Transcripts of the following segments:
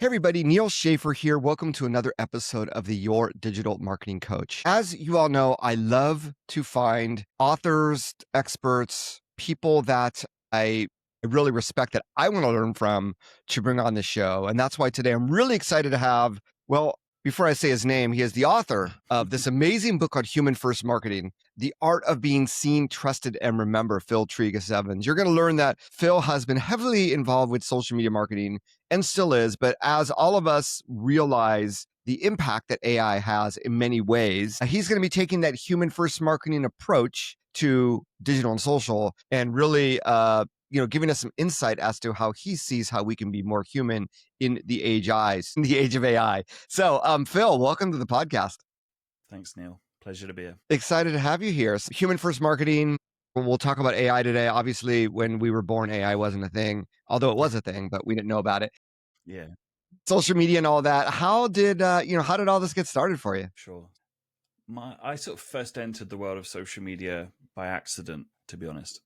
Hey everybody, Neal Schaffer here. Welcome to another episode of the Your Digital Marketing Coach. As you all know, I love to find authors, experts, people that I really respect that I want to learn from to bring on the show. And that's why today I'm really excited to have, well, before I say his name, he is the author of this amazing book called Human First Marketing, The Art of Being Seen, Trusted, and Remember, Phil Treagus-Evans. You're going to learn that Phil has been heavily involved with social media marketing and still is, but as all of us realize the impact that AI has in many ways, he's going to be taking that human first marketing approach to digital and social and really, giving us some insight as to how he sees how we can be more human in the age of AI. So, Phil, welcome to the podcast. Thanks, Neal. Pleasure to be here. Excited to have you here. So, human first marketing. We'll talk about AI today. Obviously, when we were born, AI wasn't a thing, although it was a thing, but we didn't know about it. Yeah, Social media and all that. How did all this get started for you? sure. I sort of first entered the world of social media by accident, to be honest.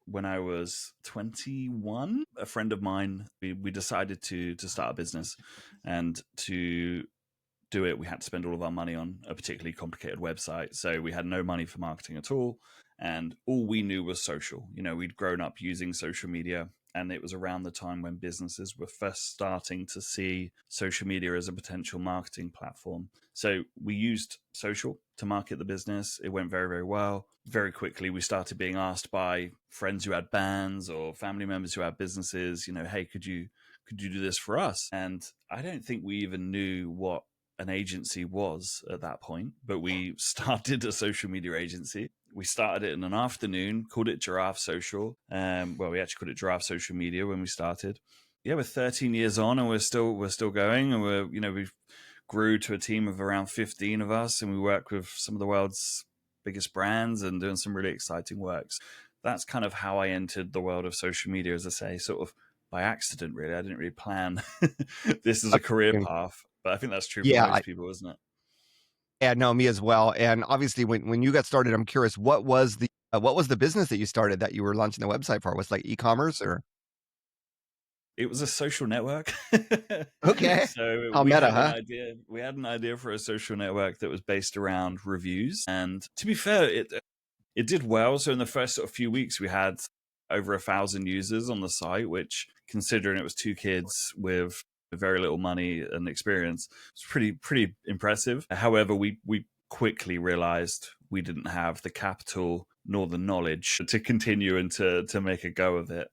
When I was 21, a friend of mine, we decided to start a business, and to do it, we had to spend all of our money on a particularly complicated website. So we had no money for marketing at all. And all we knew was social. We'd grown up using social media. And it was around the time when businesses were first starting to see social media as a potential marketing platform. So we used social to market the business. It went very, very well. Very quickly, we started being asked by friends who had bands or family members who had businesses, hey, could you do this for us? And I don't think we even knew what an agency was at that point, but we started a social media agency. We started it in an afternoon, called it Giraffe Social. We actually called it Giraffe Social Media when we started. Yeah, we're 13 years on, and we're still going, and we've grew to a team of around 15 of us, and we work with some of the world's biggest brands and doing some really exciting works. That's kind of how I entered the world of social media, as I say, sort of by accident, really. I didn't really plan this as a career path, but I think that's true for most people, isn't it? Yeah, no, me as well. And obviously, when you got started, I'm curious, what was the business that you started that you were launching the website for? Was it like e-commerce or? It was a social network. Okay. So How we meta, had huh? an idea for a social network that was based around reviews. And to be fair, it did well. So in the first sort of few weeks, we had over 1,000 users on the site, which, considering it was two kids with very little money and experience, it's pretty impressive. However, we quickly realized we didn't have the capital nor the knowledge to continue and to make a go of it.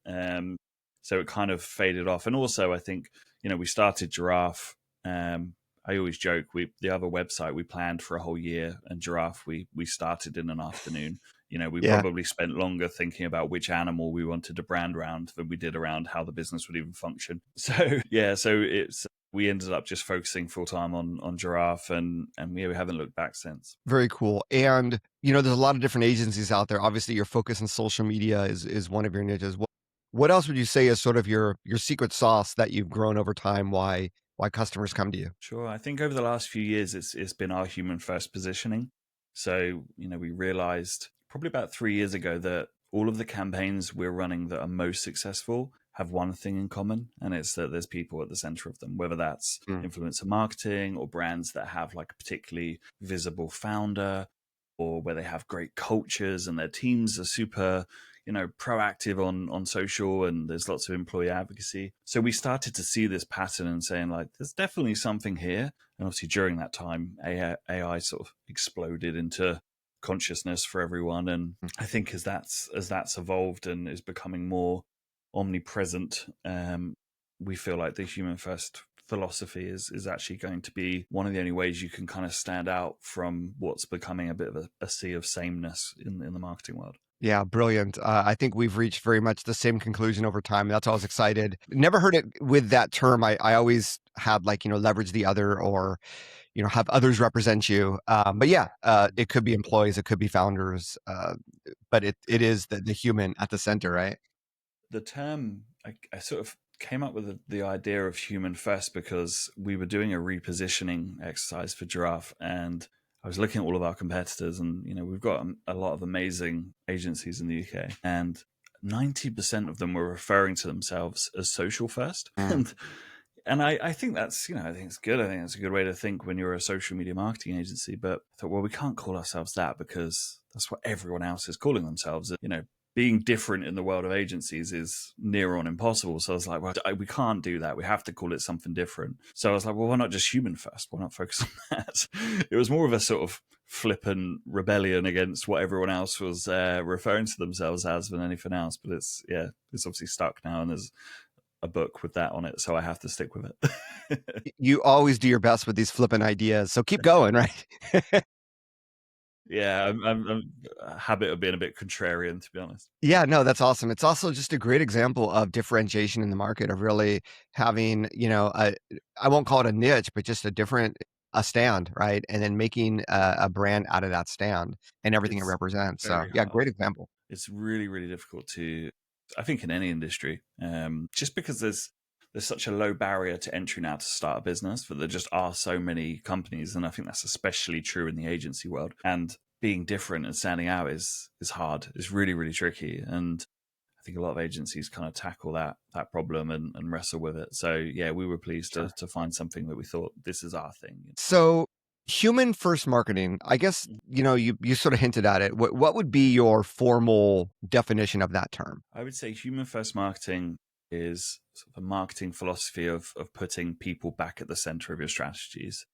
So it kind of faded off. And also, I think, we started Giraffe. I always joke, the other website we planned for a whole year, and Giraffe we started in an afternoon. We probably spent longer thinking about which animal we wanted to brand around than we did around how the business would even function. So we ended up just focusing full time on Giraffe, and we haven't looked back since. Very cool. And there's a lot of different agencies out there. Obviously, your focus on social media is one of your niches. What else would you say is sort of your secret sauce that you've grown over time? Why customers come to you? Sure. I think over the last few years, it's been our human first positioning. So, we realized probably about 3 years ago that all of the campaigns we're running that are most successful have one thing in common, and it's that there's people at the center of them, whether that's influencer marketing or brands that have like a particularly visible founder, or where they have great cultures and their teams are super proactive on social, and there's lots of employee advocacy. So we started to see this pattern and saying, like, there's definitely something here. And obviously during that time, AI sort of exploded into consciousness for everyone. And I think as that's evolved and is becoming more omnipresent, we feel like the human first philosophy is actually going to be one of the only ways you can kind of stand out from what's becoming a bit of a sea of sameness in the marketing world. Yeah, brilliant. I think we've reached very much the same conclusion over time. That's why I was excited. Never heard it with that term. I always had leverage the other, or have others represent you. But yeah, it could be employees, it could be founders, but it is the human at the center, right? The term, I sort of came up with the idea of human first because we were doing a repositioning exercise for Giraffe, and I was looking at all of our competitors, and we've got a lot of amazing agencies in the UK, and 90% of them were referring to themselves as social first. And And I think that's, I think it's good. I think it's a good way to think when you're a social media marketing agency. But I thought, well, we can't call ourselves that because that's what everyone else is calling themselves. Being different in the world of agencies is near on impossible. So I was like, well, we can't do that. We have to call it something different. So I was like, well, why not just human first? Why not focus on that? It was more of a sort of flippant rebellion against what everyone else was referring to themselves as than anything else. But it's obviously stuck now, and there's a book with that on it, so I have to stick with it. You always do your best with these flippant ideas, so keep going, right? Yeah, I'm a habit of being a bit contrarian, to be honest. Yeah, no, that's awesome. It's also just a great example of differentiation in the market, of really having, I won't call it a niche, but just a stand, right? And then making a brand out of that stand and everything it It's represents. So very yeah, hard. great example. It's really, really difficult to, I think, in any industry, just because there's such a low barrier to entry now to start a business, but there just are so many companies, and I think that's especially true in the agency world. And being different and standing out is hard. It's really, really tricky, and I think a lot of agencies kind of tackle that problem and wrestle with it. So yeah, we were pleased Sure. to find something that we thought this is our thing. So human first marketing, I guess, you sort of hinted at it. What would be your formal definition of that term? I would say human first marketing is sort of a marketing philosophy of putting people back at the center of your strategies.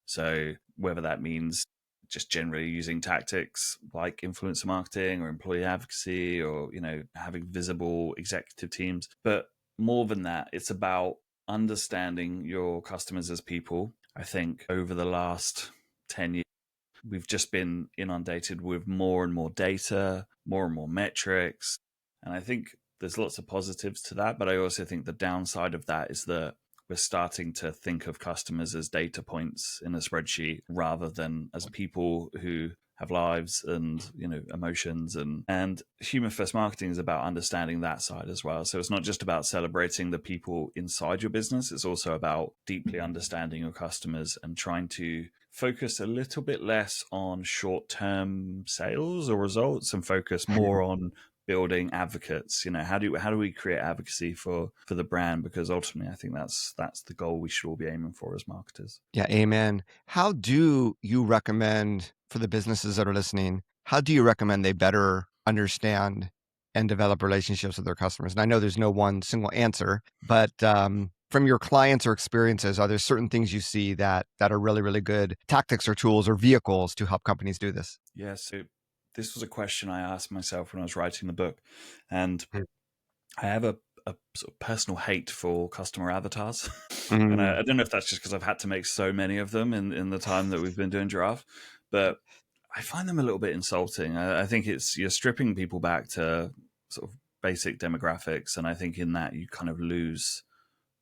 So whether that means just generally using tactics like influencer marketing or employee advocacy, or having visible executive teams, but more than that, it's about understanding your customers as people. I think over the last 10 years, we've just been inundated with more and more data, more and more metrics. And I think there's lots of positives to that. But I also think the downside of that is that we're starting to think of customers as data points in a spreadsheet rather than as people who have lives and emotions, and human first marketing is about understanding that side as well. So it's not just about celebrating the people inside your business, it's also about deeply understanding your customers and trying to focus a little bit less on short-term sales or results and focus more on building advocates. How do we create advocacy for the brand? Because ultimately, I think that's the goal we should all be aiming for as marketers. Yeah, amen. How do you recommend, for the businesses that are listening, how do you recommend they better understand and develop relationships with their customers? And I know there's no one single answer, but from your clients or experiences, are there certain things you see that are really, really good tactics or tools or vehicles to help companies do this? Yeah, so this was a question I asked myself when I was writing the book, and I have a sort of personal hate for customer avatars. And Mm. I don't know if that's just because I've had to make so many of them in the time that we've been doing Giraffe, but I find them a little bit insulting. I think you're stripping people back to sort of basic demographics, and I think in that you kind of lose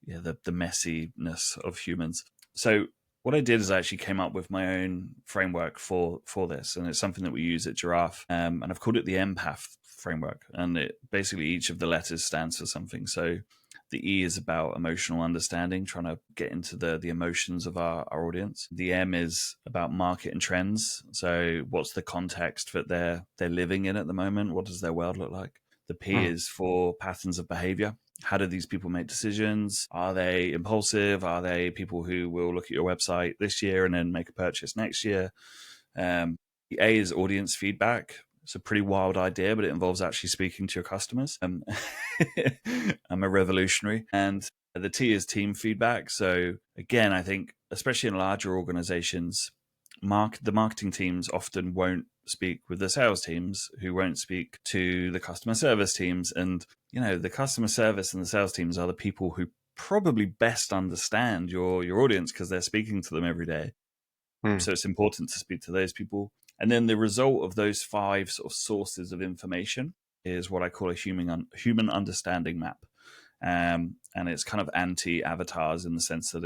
the messiness of humans. So what I did is I actually came up with my own framework for this, and it's something that we use at Giraffe, and I've called it the EMPATH framework, and it basically each of the letters stands for something. So the E is about emotional understanding, trying to get into the emotions of our audience. The M is about market and trends. So what's the context that they're living in at the moment? What does their world look like? The P is for patterns of behavior. How do these people make decisions? Are they impulsive? Are they people who will look at your website this year and then make a purchase next year? The A is audience feedback. It's a pretty wild idea, but it involves actually speaking to your customers. I'm a revolutionary. And the T is team feedback. So again, I think, especially in larger organizations, the marketing teams often won't speak with the sales teams, who won't speak to the customer service teams. And, the customer service and the sales teams are the people who probably best understand your audience because they're speaking to them every day. So it's important to speak to those people. And then the result of those 5 sort of sources of information is what I call a human understanding map. And it's kind of anti-avatars in the sense that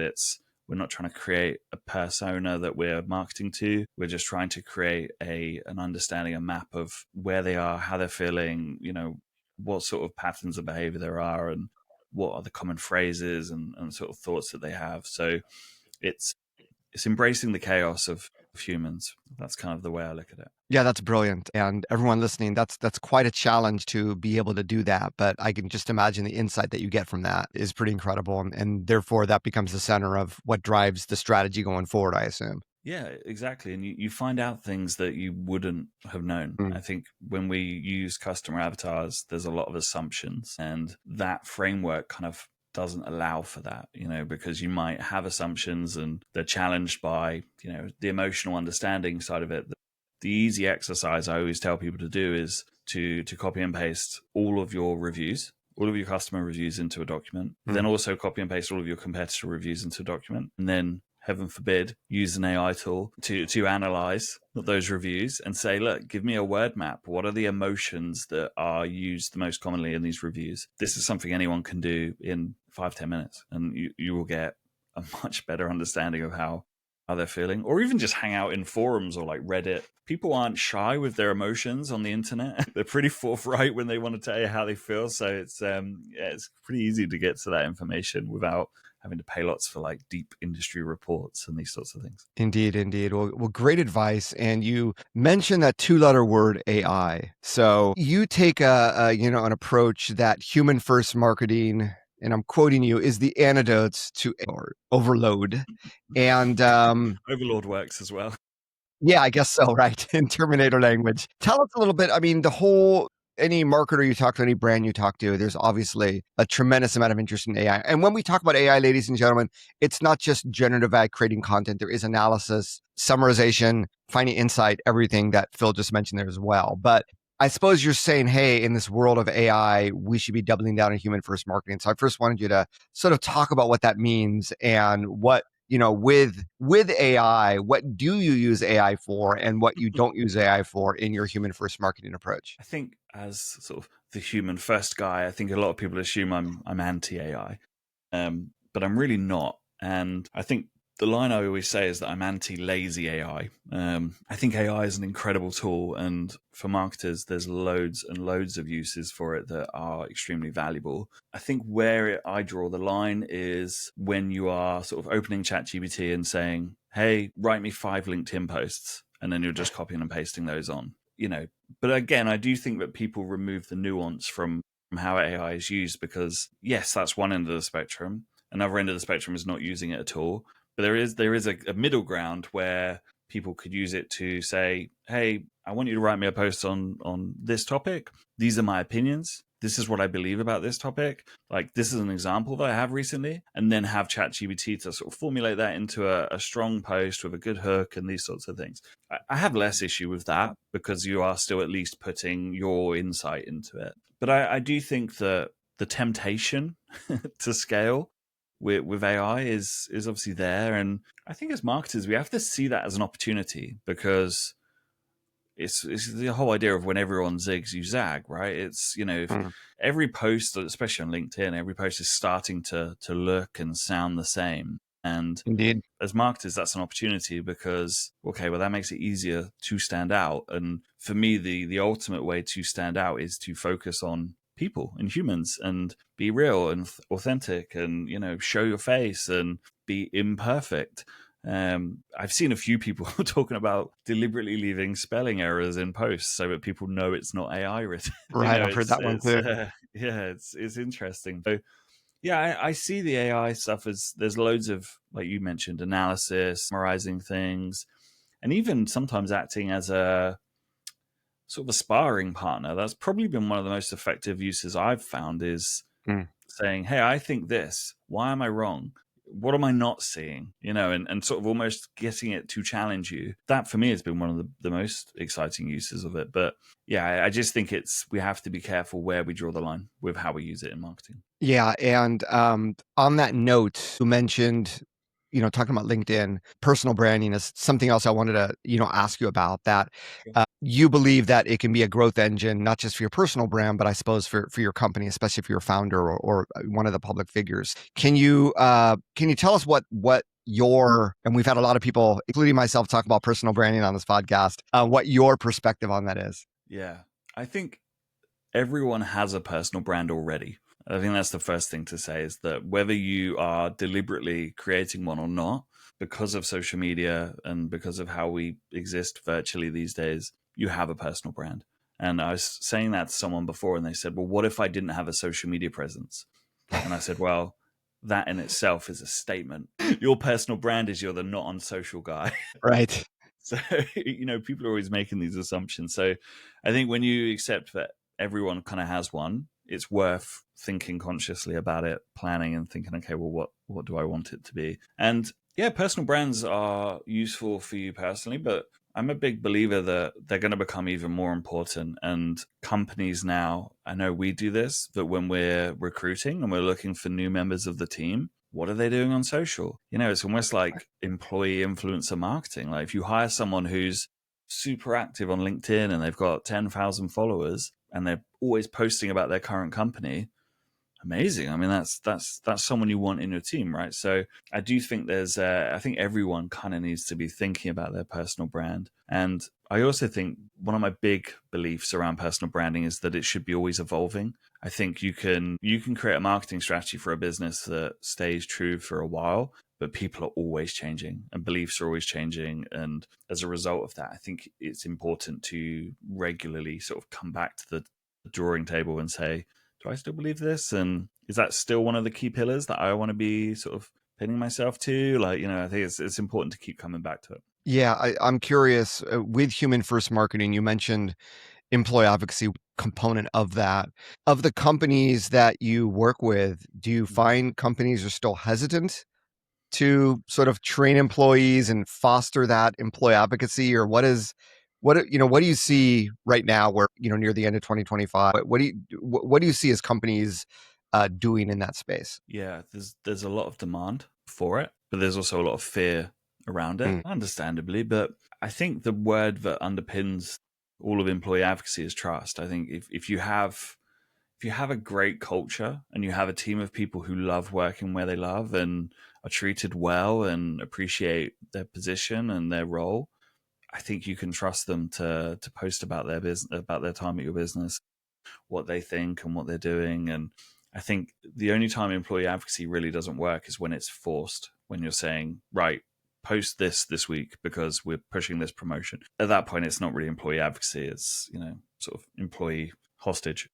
we're not trying to create a persona that we're marketing to. We're just trying to create an understanding, a map of where they are, how they're feeling, what sort of patterns of behavior there are, and what are the common phrases and sort of thoughts that they have. So it's embracing the chaos of humans. That's kind of the way I look at it. Yeah, that's brilliant. And everyone listening, that's quite a challenge to be able to do that. But I can just imagine the insight that you get from that is pretty incredible. And therefore, that becomes the center of what drives the strategy going forward, I assume. Yeah, exactly. And you find out things that you wouldn't have known. I think when we use customer avatars, there's a lot of assumptions, and that framework kind of doesn't allow for that, because you might have assumptions and they're challenged by, the emotional understanding side of it. The easy exercise I always tell people to do is to copy and paste all of your reviews, all of your customer reviews into a document, then also copy and paste all of your competitor reviews into a document, and then, heaven forbid, use an AI tool to analyze those reviews and say, look, give me a word map. What are the emotions that are used the most commonly in these reviews? This is something anyone can do in 5-10 minutes, and you will get a much better understanding of how they're feeling. Or even just hang out in forums or like Reddit. People aren't shy with their emotions on the internet. They're pretty forthright when they want to tell you how they feel. So it's pretty easy to get to that information without having to pay lots for like deep industry reports and these sorts of things. Indeed, indeed. Well, great advice. And you mentioned that two-letter word AI. So you take an approach that human first marketing, and I'm quoting you, is the antidote to overload. And Overlord works as well. yeah, I guess so, right? In Terminator language. Tell us a little bit. I mean, any marketer you talk to, any brand you talk to, there's obviously a tremendous amount of interest in AI. And when we talk about AI, ladies and gentlemen, it's not just generative AI creating content. There is analysis, summarization, finding insight, everything that Phil just mentioned there as well. But I suppose you're saying, hey, in this world of AI, we should be doubling down on human first marketing. So I first wanted you to sort of talk about what that means and what, with AI, what do you use AI for and what you don't use AI for in your human first marketing approach? I think as sort of the human first guy, I think a lot of people assume I'm anti-AI, but I'm really not. And I think the line I always say is that I'm anti-lazy AI. I think AI is an incredible tool, and for marketers, there's loads and loads of uses for it that are extremely valuable. I think where I draw the line is when you are sort of opening ChatGPT and saying, hey, write me 5 LinkedIn posts, and then you're just copying and pasting those on. But again, I do think that people remove the nuance from how AI is used, because yes, that's one end of the spectrum. Another end of the spectrum is not using it at all. But there is a middle ground where people could use it to say, hey, I want you to write me a post on this topic. These are my opinions. This is what I believe about this topic. Like, this is an example that I have recently, and then have ChatGPT to sort of formulate that into a strong post with a good hook and these sorts of things. I have less issue with that because you are still at least putting your insight into it. But I do think that the temptation to scale with AI is obviously there. And I think as marketers, we have to see that as an opportunity, because it's the whole idea of when everyone zigs, you zag, right? It's, if every post, especially on LinkedIn, every post is starting to look and sound the same. And Indeed. as marketers, that's an opportunity because, okay, well, that makes it easier to stand out. And for me, the ultimate way to stand out is to focus on people and humans and be real and authentic and, show your face and be imperfect. I've seen a few people talking about deliberately leaving spelling errors in posts so that people know it's not AI written. Right. I've heard that one too. It's interesting. So yeah, I see the AI stuff as there's loads of, like you mentioned, analysis, summarizing things, and even sometimes acting as a sort of a sparring partner. That's probably been one of the most effective uses I've found, is saying, hey, I think this. Why am I wrong? What am I not seeing? And sort of almost getting it to challenge you. That for me has been one of the most exciting uses of it. But yeah, I just think we have to be careful where we draw the line with how we use it in marketing. Yeah. And on that note, you mentioned, talking about LinkedIn, personal branding is something else I wanted to, ask you about that. Sure. You believe that it can be a growth engine, not just for your personal brand, but I suppose for your company, especially if you're a founder or one of the public figures. Can you tell us what and we've had a lot of people, including myself, talk about personal branding on this podcast, what your perspective on that is? Yeah, I think everyone has a personal brand already. I think that's the first thing to say, is that whether you are deliberately creating one or not, because of social media and because of how we exist virtually these days, you have a personal brand. And I was saying that to someone before, and they said, well, what if I didn't have a social media presence? And I said, well, that in itself is a statement. Your personal brand is you're the not on social guy. Right. So, people are always making these assumptions. So I think when you accept that everyone kind of has one, it's worth thinking consciously about it, planning and thinking, okay, well, what do I want it to be? And yeah, personal brands are useful for you personally, but I'm a big believer that they're going to become even more important. And companies now, I know we do this, that when we're recruiting and we're looking for new members of the team, what are they doing on social? It's almost like employee influencer marketing. Like if you hire someone who's super active on LinkedIn and they've got 10,000 followers and they're always posting about their current company, amazing. I mean, that's someone you want in your team, right? So I do think I think everyone kind of needs to be thinking about their personal brand. And I also think one of my big beliefs around personal branding is that it should be always evolving. I think you can create a marketing strategy for a business that stays true for a while, but people are always changing and beliefs are always changing. And as a result of that, I think it's important to regularly sort of come back to the drawing table and say, do I still believe this? And is that still one of the key pillars that I want to be sort of pinning myself to? Like, I think it's important to keep coming back to it. Yeah, I'm curious, with human first marketing, you mentioned employee advocacy component of that. Of the companies that you work with, do you find companies are still hesitant to sort of train employees and foster that employee advocacy? Or what do you see right now where, near the end of 2025, what do you see as companies doing in that space? Yeah, there's a lot of demand for it, but there's also a lot of fear around it, Mm. understandably. But I think the word that underpins all of employee advocacy is trust. I think if you have a great culture and you have a team of people who love working where they love and are treated well and appreciate their position and their role, I think you can trust them to post about their business, about their time at your business, what they think and what they're doing. And I think the only time employee advocacy really doesn't work is when it's forced, when you're saying, right, post this week because we're pushing this promotion. At that point, it's not really employee advocacy. It's, sort of employee hostage.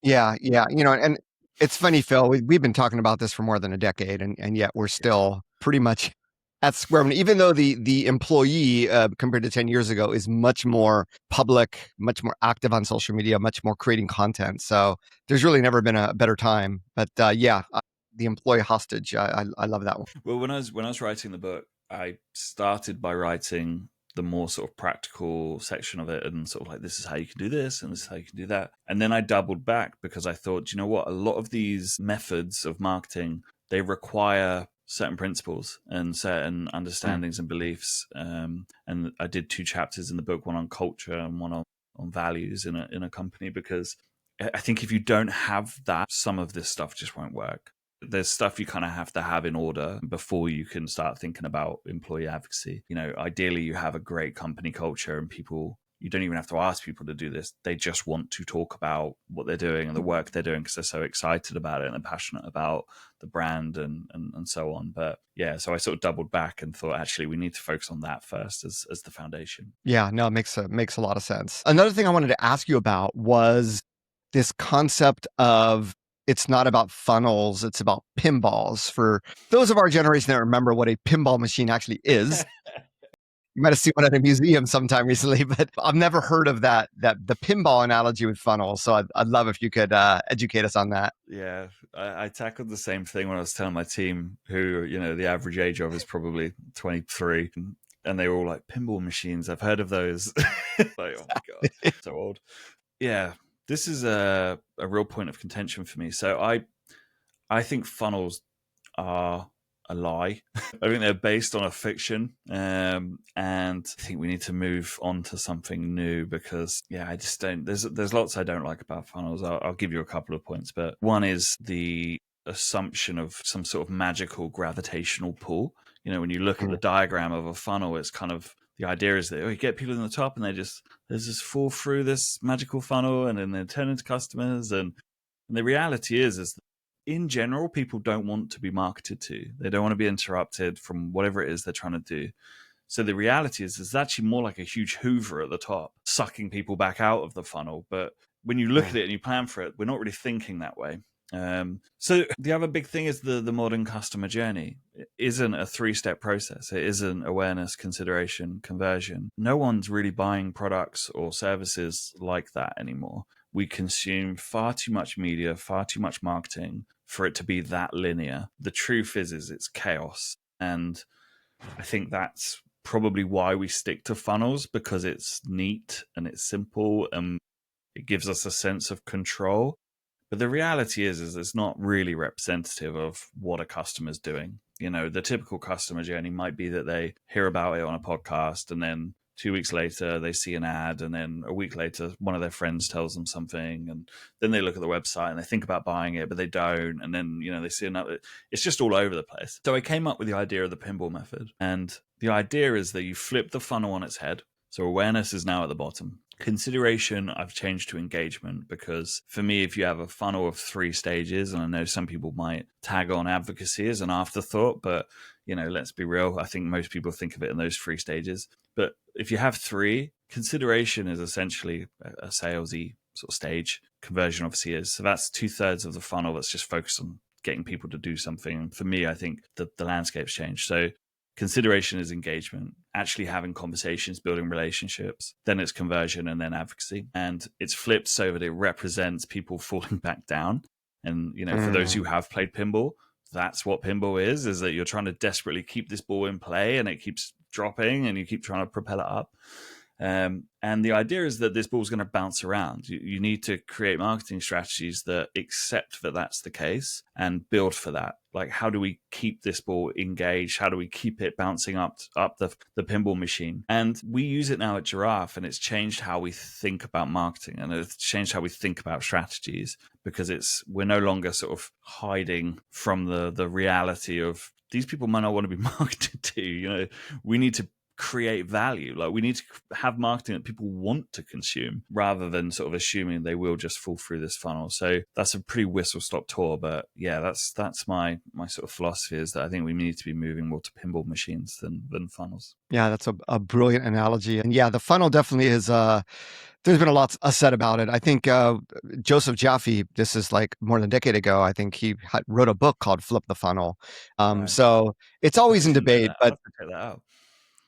Yeah, yeah, and it's funny, Phil, we've been talking about this for more than a decade, and yet we're still pretty much at square one, even though the employee, compared to 10 years ago, is much more public, much more active on social media, much more creating content. So there's really never been a better time. But the employee hostage, I love that one. Well, when I was writing the book, I started by writing the more sort of practical section of it and sort of like, this is how you can do this and this is how you can do that. And then I doubled back because I thought, you know what, a lot of these methods of marketing, they require certain principles and certain understandings and beliefs. And I did 2 chapters in the book, one on culture and one on values in a company, because I think if you don't have that, some of this stuff just won't work. There's stuff you kind of have to have in order before you can start thinking about employee advocacy. Ideally you have a great company culture and you don't even have to ask people to do this. They just want to talk about what they're doing and the work they're doing because they're so excited about it and they're passionate about the brand and so on. But yeah, so I sort of doubled back and thought, actually, we need to focus on that first as the foundation. Yeah, no, it makes a lot of sense. Another thing I wanted to ask you about was this concept of it's not about funnels, it's about pinballs. For those of our generation that remember what a pinball machine actually is, you might have seen one at a museum sometime recently, but I've never heard of the pinball analogy with funnels. So I'd love if you could educate us on that. Yeah, I tackled the same thing when I was telling my team, who, the average age of is probably 23. And they were all like, pinball machines, I've heard of those. Like, oh my God, so old. Yeah, this is a real point of contention for me. So I think funnels are a lie. I think they're based on a fiction, and I think we need to move on to something new because, yeah, I just don't. There's lots I don't like about funnels. I'll give you a couple of points, but one is the assumption of some sort of magical gravitational pull. When you look at the diagram of a funnel, it's kind of the idea is that you get people in the top and they just fall through this magical funnel and then they turn into customers. And And the reality is in general, people don't want to be marketed to. They don't want to be interrupted from whatever it is they're trying to do. So the reality is it's actually more like a huge hoover at the top, sucking people back out of the funnel. But when you look at it and you plan for it, we're not really thinking that way. So the other big thing is the modern customer journey. It isn't a 3-step process. It isn't awareness, consideration, conversion. No one's really buying products or services like that anymore. We consume far too much media, far too much marketing for it to be that linear. The truth is it's chaos. And I think that's probably why we stick to funnels, because it's neat and it's simple and it gives us a sense of control. But the reality is it's not really representative of what a customer's doing. You know, the typical customer journey might be that they hear about it on a podcast, and then 2 weeks later they see an ad, and then a week later one of their friends tells them something, and then they look at the website and they think about buying it, but they don't, and then, you know, they see another. It's just all over the place. So I came up with the idea of the pinball method, and the idea is that you flip the funnel on its head. So awareness is now at the bottom. Consideration, I've changed to engagement, because for me, if you have a funnel of 3 stages, and I know some people might tag on advocacy as an afterthought, but, you know, let's be real. I think most people think of it in those 3 stages. But if you have 3, consideration is essentially a salesy sort of stage. Conversion obviously is. So that's 2/3 of the funnel that's just focused on getting people to do something. And for me, I think the landscape's changed. So consideration is engagement, actually having conversations, building relationships. Then it's conversion, and then advocacy. And it's flipped so that it represents people falling back down. And, you know, for those who have played pinball, that's what pinball is that you're trying to desperately keep this ball in play, and it keeps dropping, and you keep trying to propel it up. And the idea is that this ball is going to bounce around. You need to create marketing strategies that accept that that's the case and build for that. Like, how do we keep this ball engaged? How do we keep it bouncing up the pinball machine? And we use it now at Giraffe, and it's changed how we think about marketing, and it's changed how we think about strategies, because we're no longer sort of hiding from the reality of these people might not want to be marketed to. You know, we need to create value. Like, we need to have marketing that people want to consume, rather than sort of assuming they will just fall through this funnel. So that's a pretty whistle stop tour, but yeah, that's my sort of philosophy, is that I think we need to be moving more to pinball machines than funnels. Yeah, that's a brilliant analogy. And yeah, the funnel definitely is there's been a lot said about it. I think Joseph Jaffe, this is like more than a decade ago, I think he wrote a book called Flip the Funnel. Right. So it's always in debate, I'll but have to check that out.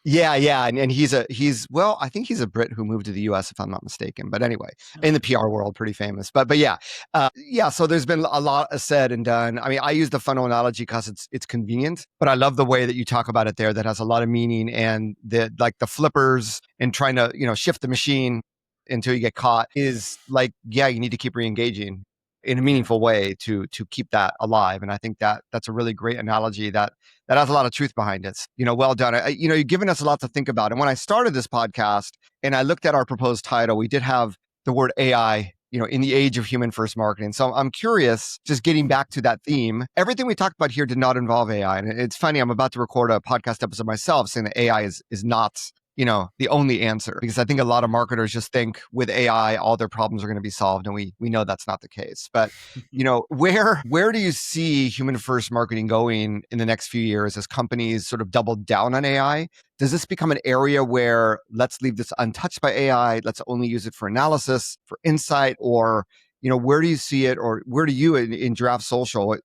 yeah, and he's well, I think he's a Brit who moved to the US, if I'm not mistaken. But anyway, in the PR world, pretty famous. But yeah, yeah. So there's been a lot said and done. I mean, I use the funnel analogy because it's convenient, but I love the way that you talk about it there. That has a lot of meaning, and the flippers and trying to shift the machine until you get caught is like, yeah, you need to keep re-engaging in a meaningful way to keep that alive. And I think that's a really great analogy that has a lot of truth behind it. Well done. You've given us a lot to think about. And when I started this podcast and I looked at our proposed title, we did have the word AI, in the age of human first marketing. So I'm curious, just getting back to that theme, everything we talked about here did not involve AI. And it's funny, I'm about to record a podcast episode myself saying that AI is not the only answer, because I think a lot of marketers just think with AI, all their problems are going to be solved. And we know that's not the case. But, where do you see human first marketing going in the next few years as companies sort of double down on AI? Does this become an area where let's leave this untouched by AI? Let's only use it for analysis, for insight, or where do you see it, or where do you in Giraffe Social,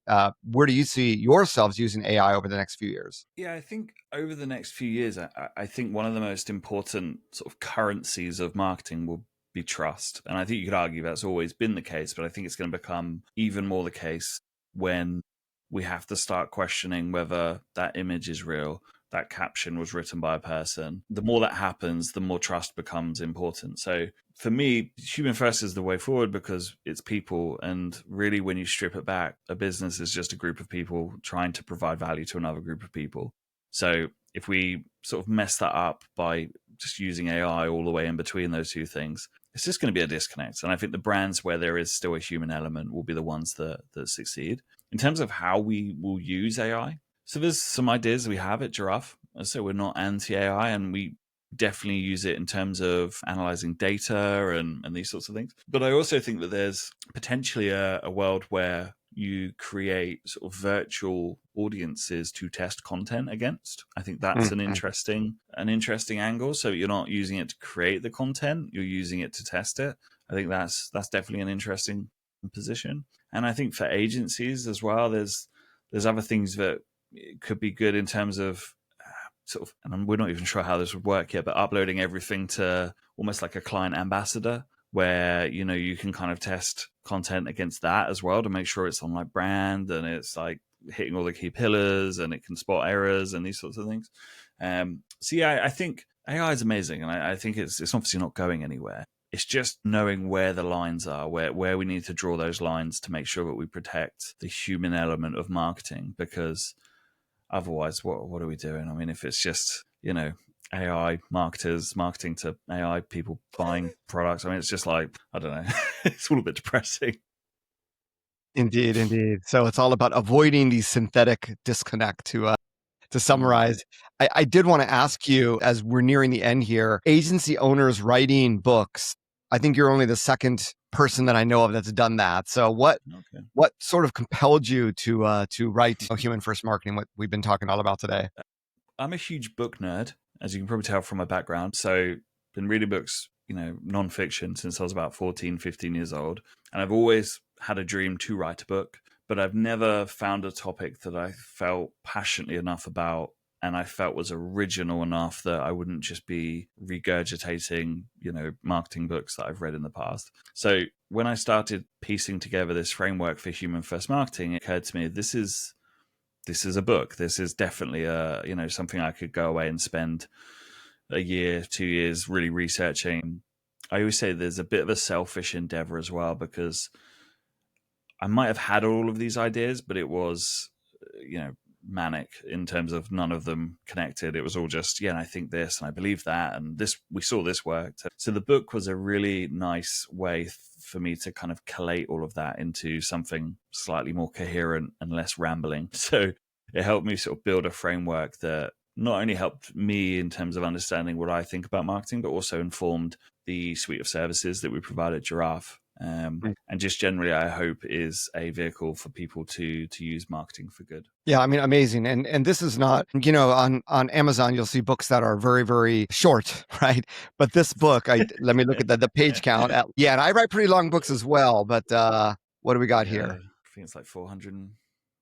where do you see yourselves using AI over the next few years? Yeah, I think over the next few years, I think one of the most important sort of currencies of marketing will be trust. And I think you could argue that's always been the case, but I think it's going to become even more the case when we have to start questioning whether that image is real, that caption was written by a person. The more that happens, the more trust becomes important. So for me, human first is the way forward, because it's people. And really, when you strip it back, a business is just a group of people trying to provide value to another group of people. So if we sort of mess that up by just using AI all the way in between those two things, it's just going to be a disconnect. And I think the brands where there is still a human element will be the ones that succeed. In terms of how we will use AI, so there's some ideas we have at Giraffe. So we're not anti-AI, and we definitely use it in terms of analyzing data and these sorts of things. But I also think that there's potentially a world where you create sort of virtual audiences to test content against. I think that's an interesting angle. So you're not using it to create the content, you're using it to test it. I think that's definitely an interesting position. And I think for agencies as well, there's other things that could be good in terms of sort of, and we're not even sure how this would work yet, but uploading everything to almost like a client ambassador, where you can kind of test content against that as well to make sure it's on like brand and it's like hitting all the key pillars and it can spot errors and these sorts of things. So yeah, I think AI is amazing, and I think it's obviously not going anywhere. It's just knowing where the lines are, where we need to draw those lines to make sure that we protect the human element of marketing, because otherwise, what are we doing? I mean, if it's just, AI marketers marketing to AI people buying products, I mean, it's just like, I don't know, it's all a bit depressing. Indeed, indeed. So it's all about avoiding the synthetic disconnect to summarize. I did want to ask you, as we're nearing the end here, agency owners writing books. I think you're only the second person that I know of that's done that. So what sort of compelled you to write Human First Marketing, what we've been talking all about today? I'm a huge book nerd, as you can probably tell from my background. So been reading books, nonfiction since I was about 14, 15 years old. And I've always had a dream to write a book, but I've never found a topic that I felt passionately enough about and I felt was original enough that I wouldn't just be regurgitating, marketing books that I've read in the past. So when I started piecing together this framework for Human First Marketing, it occurred to me, this is a book. This is definitely something I could go away and spend a year, 2 years really researching. I always say there's a bit of a selfish endeavor as well, because I might have had all of these ideas, but it was, manic in terms of none of them connected. It was all just, and I think this and I believe that, and this, we saw this worked. So the book was a really nice way for me to kind of collate all of that into something slightly more coherent and less rambling. So it helped me sort of build a framework that not only helped me in terms of understanding what I think about marketing, but also informed the suite of services that we provide at Giraffe. And just generally, I hope is a vehicle for people to use marketing for good. Yeah, I mean, amazing. And this is not, on Amazon, you'll see books that are very, very short, right? But this book, let me look at the page count. And I write pretty long books as well, but what do we got here? I think it's like 400.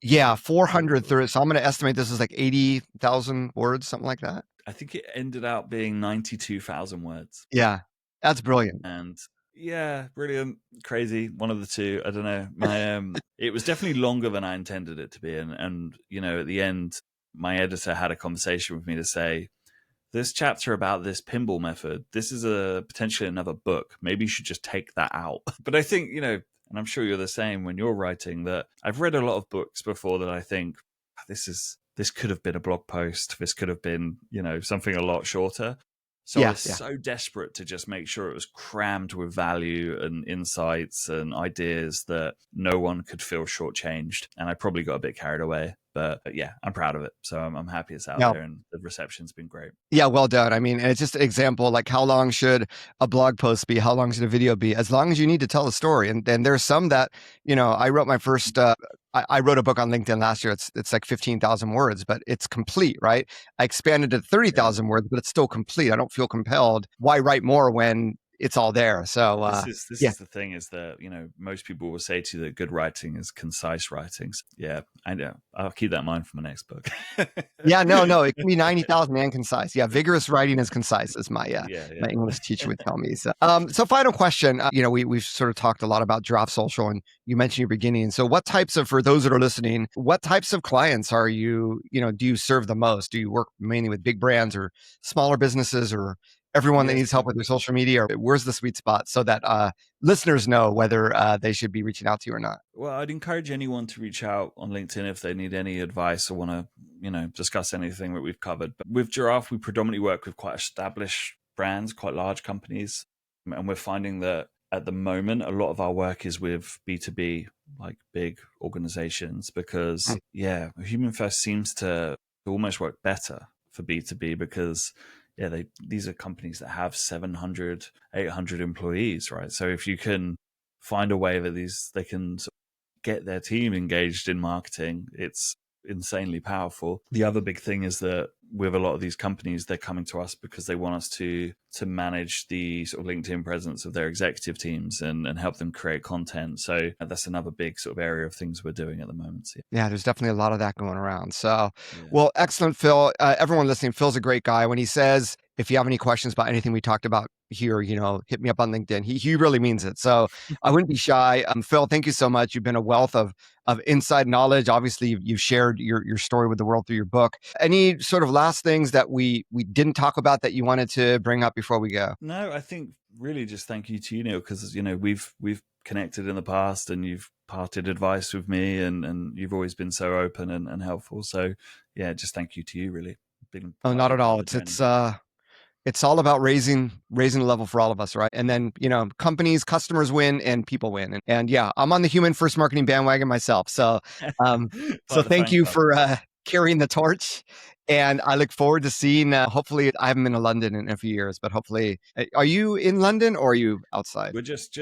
Yeah, 430. So I'm going to estimate this is like 80,000 words, something like that. I think it ended up being 92,000 words. Yeah, that's brilliant. And yeah, brilliant, crazy, one of the two. I don't know. My it was definitely longer than I intended it to be, and at the end, my editor had a conversation with me to say, this chapter about this pinball method, this is a potentially another book. Maybe you should just take that out. But I think, and I'm sure you're the same when you're writing, that I've read a lot of books before that I think this could have been a blog post. This could have been, something a lot shorter. So I was so desperate to just make sure it was crammed with value and insights and ideas that no one could feel shortchanged. And I probably got a bit carried away. But yeah, I'm proud of it. So I'm happy it's out there, and the reception's been great. Yeah, well done. I mean, and it's just an example, like how long should a blog post be? How long should a video be? As long as you need to tell a story. And then there's some that, I wrote my first, I wrote a book on LinkedIn last year. It's like 15,000 words, but it's complete, right? I expanded to 30,000 words, but it's still complete. I don't feel compelled. Why write more when it's all there? So this is the thing, is that most people will say to you that good writing is concise writing. So, yeah, I know. I'll keep that in mind for my next book. Yeah, no, it can be 90,000 and concise. Yeah, vigorous writing is concise, as my my English teacher would tell me. So, final question. We've sort of talked a lot about Giraffe Social, and you mentioned your beginning. So, what types of, for those that are listening, what types of clients are you? Do you serve the most? Do you work mainly with big brands or smaller businesses, or everyone that needs help with their social media? Or where's the sweet spot so that listeners know whether they should be reaching out to you or not? Well, I'd encourage anyone to reach out on LinkedIn if they need any advice or want to, discuss anything that we've covered. But with Giraffe, we predominantly work with quite established brands, quite large companies. And we're finding that at the moment, a lot of our work is with B2B, like big organizations, because Human First seems to almost work better for B2B, because these are companies that have 700, 800 employees, right? So if you can find a way that they can sort of get their team engaged in marketing, it's insanely powerful. The other big thing is that with a lot of these companies, they're coming to us because they want us to manage the sort of LinkedIn presence of their executive teams and help them create content. So that's another big sort of area of things we're doing at the moment. So, Yeah, there's definitely a lot of that going around. So, yeah. well, excellent, Phil. Everyone listening, Phil's a great guy. When he says, if you have any questions about anything we talked about here, hit me up on LinkedIn. He really means it. So I wouldn't be shy. Phil, thank you so much. You've been a wealth of inside knowledge. Obviously, you've shared your story with the world through your book. Any sort of last things that we didn't talk about that you wanted to bring up before we go? No, I think really just thank you to you, Neal, because we've connected in the past and you've parted advice with me and you've always been so open and helpful. So yeah, just thank you to you, really. Been Oh, quite a not at big part all. of the journey. It's all about raising the level for all of us, right? And then, companies, customers win and people win. And yeah, I'm on the human first marketing bandwagon myself. So, Part of the thank fan you club. for carrying the torch. And I look forward to seeing, hopefully, I haven't been to London in a few years, but hopefully, are you in London or are you outside? We're just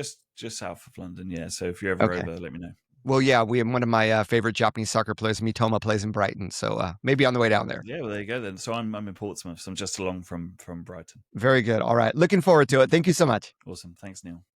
south of London, yeah. So if you're ever Okay. over, let me know. Well, yeah, one of my favorite Japanese soccer players, Mitoma, plays in Brighton. So maybe on the way down there. Yeah, well there you go then. So I'm in Portsmouth, so I'm just along from Brighton. Very good. All right. Looking forward to it. Thank you so much. Awesome. Thanks, Neal.